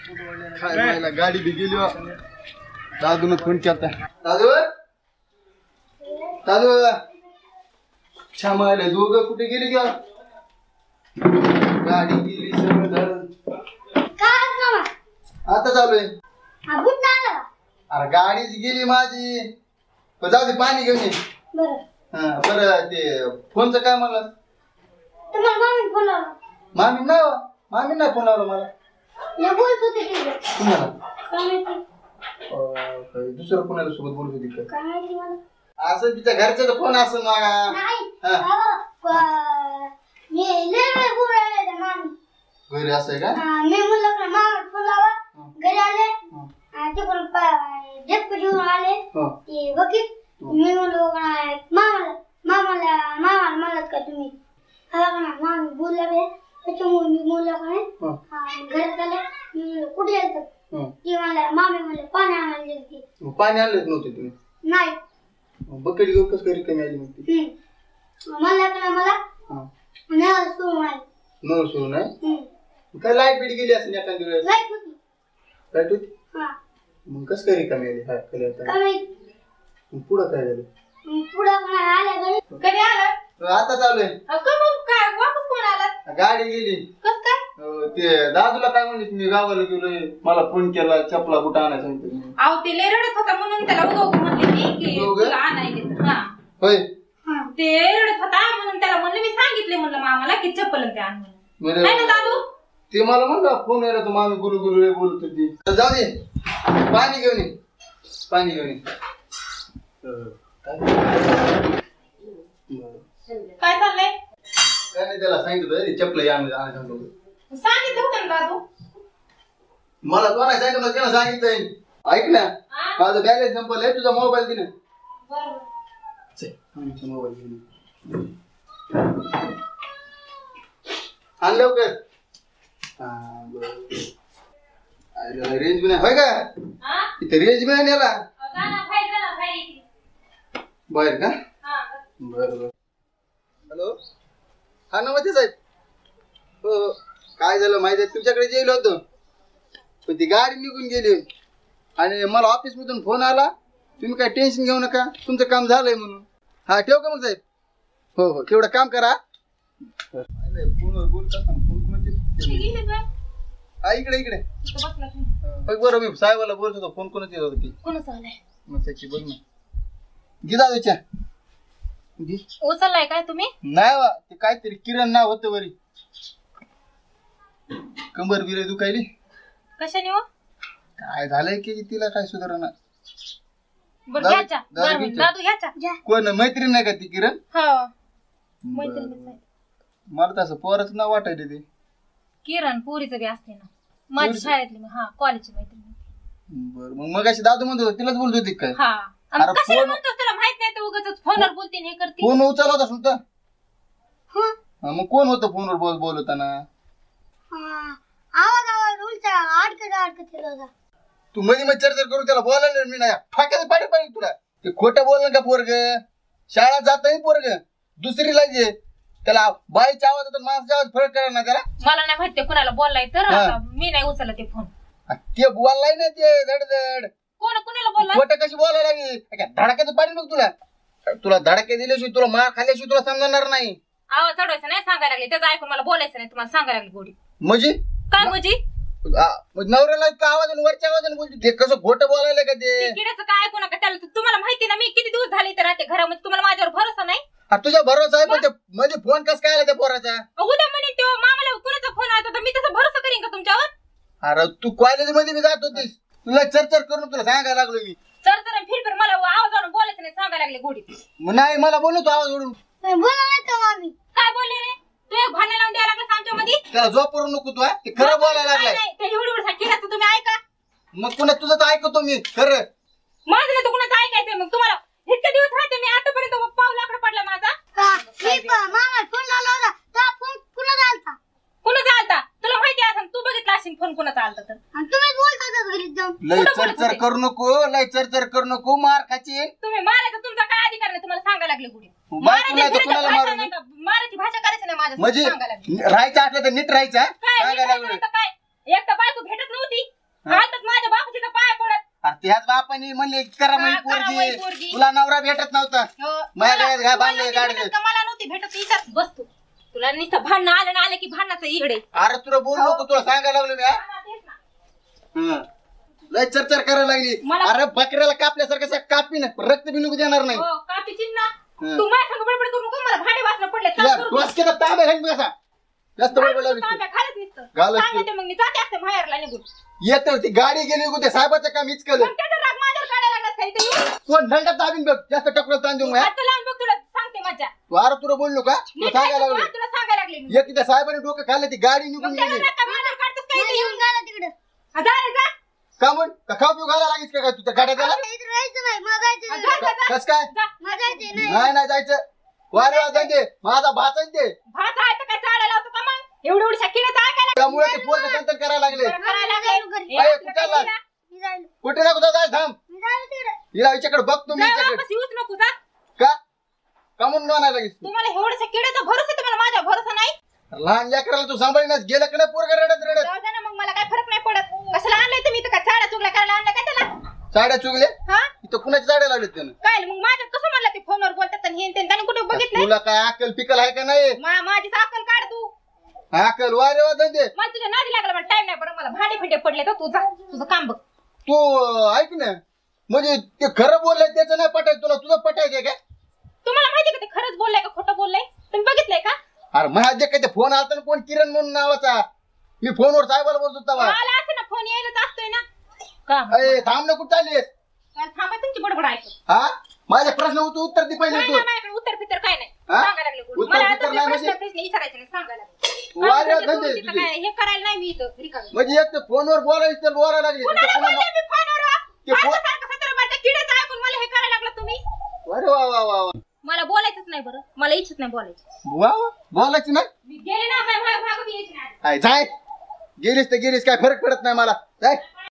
काय व्हायला गाडी बी गेली. दादून फोन केलता. दादू दादू छामायला दोघं कुठे गेली का? गाडी गेली सगळं झालं. आता चालू आहे. अरे गाडीच गेली माझी. जाऊ दे पाणी घेऊन ये. बरं ते फोनचं काय म्हणलं? मामी नाही फोन लावला मला. कुणाला? दुसरं कोणाला सोबत बोलत होती का? असं तिच्या घरचा फोन असं घरी असं आहे का? मी म्हणलं मामा फोन लावा. घरी आले तिकडून घेऊन आले ते बघित. मी म्हणलो मामाला म्हणत का तुम्ही मामी बोलला बे. त्याच्यामुळे मी बोलला का नाही घरात आले. कुठे येतात ती मला मामी म्हणले पाणी आणायला गेली. पाणी आणलेच नव्हते तुम्ही? नाही. बकेट घेऊन कसं काही कमी आली मग? मला नळ सुरू नाही. नळ सुरू नाही? काय लाईट बीट गेली असेल एखाद्या वेळेस? लाईट होती. लाईट होती? मग कसं काही कमी आली? पुढं काय झालं? पुढं आल्या कधी आलं? आता चालू आहे. काय वापस कोण आला? गाडी गेली. कस काय? ते दादूला काय म्हणलीस मी गावाला गेलोय मला फोन केला चपला कुठं आणायला सांगतो. अहो ते लय रडत होता म्हणून त्याला उगव म्हणले मी की तुला आणायचे. हा होय ते रडत होता म्हणून त्याला म्हणलं मी सांगितले म्हणलं मामाला की चप्पल ते आण म्हणून. नाही ना दादू? ते मला म्हणलं फोन यायला तर मामी गुलू गुलू बोलत होती. जाऊ दे पाणी घेऊन ये. पाणी घेऊन ये. काय चाललंय? काय नाही त्याला सांगितलं चपला आणायला सांगतो. सांगितलं होतं ना दादू? मला कोणा सांगितलं त्याला सांगितलंय. ऐक ना माझं बॅलन्स संपलंय तुझा मोबाईल दे ना. मोबाईल दे आण लवकर. रेंज बी नाही होय का? इथे रेंज बी नाही याला बाहेर का? बरं. हॅलो हा नमस्ते साहेब. हो काय झालं माहिती आहे तुमच्याकडे गेलो होतो पण ती गाडी निघून गेली आणि मला ऑफिस मधून फोन आला तुम्ही काय टेन्शन घेऊ नका तुमचं काम झालंय म्हणून. हा ठेव का मग साहेब? हो हो तेवढं काम करा. फोनवर बोलता फोन हा इकडे इकडे बरं मी साहेबाला बोलत होतो. फोन कोणाच येत होता की कोणाचा आलाय? मग त्याची बोल ना गीता विचार. उचललाय काय तुम्ही? नाही वा ते काहीतरी किरण नाव होतं वरी. कंबर बिरे दुखायली. कशाने हो? काय झालंय की तिला काय सुधारणा. बरं घ्याच्या दादू घ्याच्या. कोण मैत्रीण नाही का ती किरण? हो मैत्रीण. मला तसं पोरच नाव वाटायला ते. किरण पुरीचं बी असते ना माझी शाळेतली. हा कॉलेजची मैत्रीण. बरं मग अशी दादू म्हणत होता तिलाच बोलत होती काय? हा कशाला म्हणतोस तुला माहित नाही तर उगाच फोनवर बोलते हे करते. फोन उचलला होता सुद्धा. मग कोण होतं फोनवर बोलताना? तू मध्ये मग चर्चा करून त्याला बोलायला मी नाही फाक्यात पाडी पाहिजे तुला. ते खोटं बोलणं का पोरग? शाळा जात नाही पोरग दुसरी लागे त्याला बाईच्या आवाज होता माणसाच्या आवाज फरक करा ना त्याला. मला नाही माहिती कुणाला बोललाय तर मी नाही उचलला ते फोन. ते बोललाय ना ते धडधड. कोण कुणाला बोलला? खोटं कशी बोलायला लागली? धडाक्याचं पाडी नको तुला धडाके दिल्याशिवाय तुला मार खाल्ल्याशिवाय तुला समजणार नाही. आवाज चढवायचा नाही सांगायला लागले त्याचं ऐकून मला बोलायचं नाही तुम्हाला सांगायला लागली गोडी. म्हणजे काय म्हणजे? नवऱ्याला आवाजाने वरच्या आवाजाने बोलते ते कसं खोटं बोलायला का ते? किड्याचं काय ऐकू नका त्याला. तुम्हाला माहिती ना मी किती दिवस झाले तर राहते घरामध्ये. तुम्हाला माझ्यावर भरोसा नाही? तुझा भरोसा आहे पण मध्ये फोन कसं काय आला त्या पोराचा? उद्या म्हणे तो मामाला कुणाचा फोन आला तर मी तसा भरोसा करीन का तुमच्यावर? अरे तू कॉलेज मध्ये बी जात होतीस तुला चर्चा करून तुला सांगायला लागलो मी. चर फिर मला आवाजावरून बोलायचं नाही सांगायला लागले गोडी. नाही मला बोललो तू आवाज ओढून. काय बोलले रे तू? एक भांडण लावून द्यायला लागला आमच्या मध्ये. त्याला झोप करू नको तू. ते खरं बोलायला लागलाय. ते एवढं केलं तुम्ही ऐका. मग पुन्हा तुझं तर ऐकतो मी खरं. माझं नाही तर कुणाचं ऐकायचंय. मग तुम्हाला इतके दिवस राहते मी आतापर्यंत पाव लाकडं पडला माझा. कुणाचा आलता तुला माहिती असेल? तू बघितला असेल फोन कुणाचा आलता तर. लय चरचर करू नको लय चरचर करू नको मार खाची. तुम्ही मारायचा तुमचा काय अधिकार नाही तुम्हाला सांगायला लागले गुढी. मारायची भाषा करायची नाही माझ्या म्हणजे राहायचं असलं तर नीट राहायचं. काय एक तर बायको भेटत नव्हती त्याच बापाने म्हणले करा हा, माझी करा माझी पोरगी पोरगी. तुला नवरा भेटत नव्हता हो, माझ्या मला- गळ्यात घाय तुम्हाला बांधले नव्हती गाडगे भेटत का? मला नव्हती भेटत इथं बस तू. तुला नुसतं भांडणं आलं ना आलं की भांडणाचं इकडे अरे तुला बोललो का तुला सांगायला लागलो मी हा? तेच ना. हं. लय चरचर करायला लागली मला- अरे बकऱ्याला कापल्यासारखं असं कापी ना रक्त बी निघू देणार नाही हो कापीची ना हं. तू माझ्या संग बडबड करू नको मला भांडे वाचणं पडले तुला डोसक्याला तांबे घालून कसा जास्त बडबड लागली तू. घालत नुसतं घालत सांगते मग मी जाते असते माहेरला निघून येत ती गाडी गेली निघून ते साहेबाचं काम हीच केलं पण त्याचा राग माझ्यावर काढायला लागला का इथे येऊन? कोण ढंडात दाबीन बघ जास्त टकलं ताण देऊ नये. हात लावून बघ तुला सांगते मजा तू अरे तुला बोललो का तुला नीट सांगायला ऐकू, लागलो हा, तुला सांगायला लागले मी एक त्या साहेबाने डोकं खाल्लं ती गाडी निघून मग त्याचा गेली राग का माझ्यावर काढतोस का इथे येऊन? येऊन गेला तिकडं हा, जा रे जा का म्हण का खाऊ पिऊ घालायला लागीस का काय तुझ्या गाड्या त्याला इथं राहायचं नाही मग जायचं हा, नाही. जा, जा, जा. कस काय जा. मग जायचं नाही नाही नाही जायचं वारे वाजायचे माझा भाचा आहे ते भात आहे तर काय चालायला लावतो का मग एवढी एवढी शकीनं ऐकायला त्यामुळे ते पोरग कंतन करायला लागले बरं करायला लागले. हे अरे, असलं कुठं काही चालला? नाही. मी जायलो कुठे नको जाय थांब मी जायलो तिकडं हिला हिच्याकडे बघतो मी जा, हिच्याकडे वापस येऊच नको जा का का म्हणून म्हणायला लागलीस तू? तुम्हाला एवढ्या किड्याचा भरोसा आहे, तुम्हाला माझ्या भरोसा नाही लहान लेकराला तू सांभाळीनास गेलं का नाही पोरग रडत रडत जाऊ दे ना मग मला काय फरक नाही पडत कशाला आणलंय तुम्ही इथं काय चाड्या चुगल्या करायला आणलं काय त्याला साड्या चुगले हा इथं कुणाच्या साड्या लावल्यात त्यानं काय मग माझ्या कसं म्हणलं ते फोनवर बोलतात आणि हे ते त्याने कुठे बघितलंय तुला काय अक्कल पिकल आहे का नाही माझी साकल काढ तू अक्कल वारे वाजते मला तुझ्या नादी लागला मला टाइम नाही बरं मला भांडे फिंडे पडले तर तू जा तुझं काम बघ तू ऐक ना म्हणजे ते खरं बोललंय त्याचं नाही पटायचं तुला तुझं पटायचंय का तुम्हाला माहिती का ते खरंच बोललंय का खोटं बोललंय तुम्ही बघितलंय का अरे माझ्या काय ते फोन आलता ना कोण किरण म्हणून नावाचा मी फोनवर साहेबाला बोलतो तेव्हा मला असं ना फोन यायलाच असतोय ना का अरे थांब ना कुठं चालली मला थांबा तुमची बडबड ऐकू हा माझ्या प्रश्न उत्तर दे पहिले काय तू नाही माझ्याकडे उत्तर फितर काय नाही हा? सांगायला लागले गोड. उत्तर मला फितर आता नाही प्रश्न म्हणजे? प्रश्न विचारायचे नाही सांगायला लागले. वारे काय म्हणते धंदे तू तिथं तुझे. काय हे करायला नाही मी इथं रिकामी. म्हणजे एक तर फोनवर बोलायचं तर बोलायला लागली कुणाला तर पुन्हा बोलले मी फोनवर? ते फो- सारखं सारखं 17 बारच्या किड्याचं ऐकून मला हे करायला लागलं तुम्ही अरे वा वा वा वा. मला बोलायचंच नाही बरं मला इच्छित नाही बोलायचं वा वा बोलायचं ना मी गेले ना माझ्या भाग यायची नाही काय जाय गेलीस तर गेलीस काय फरक पडत नाही मला जाय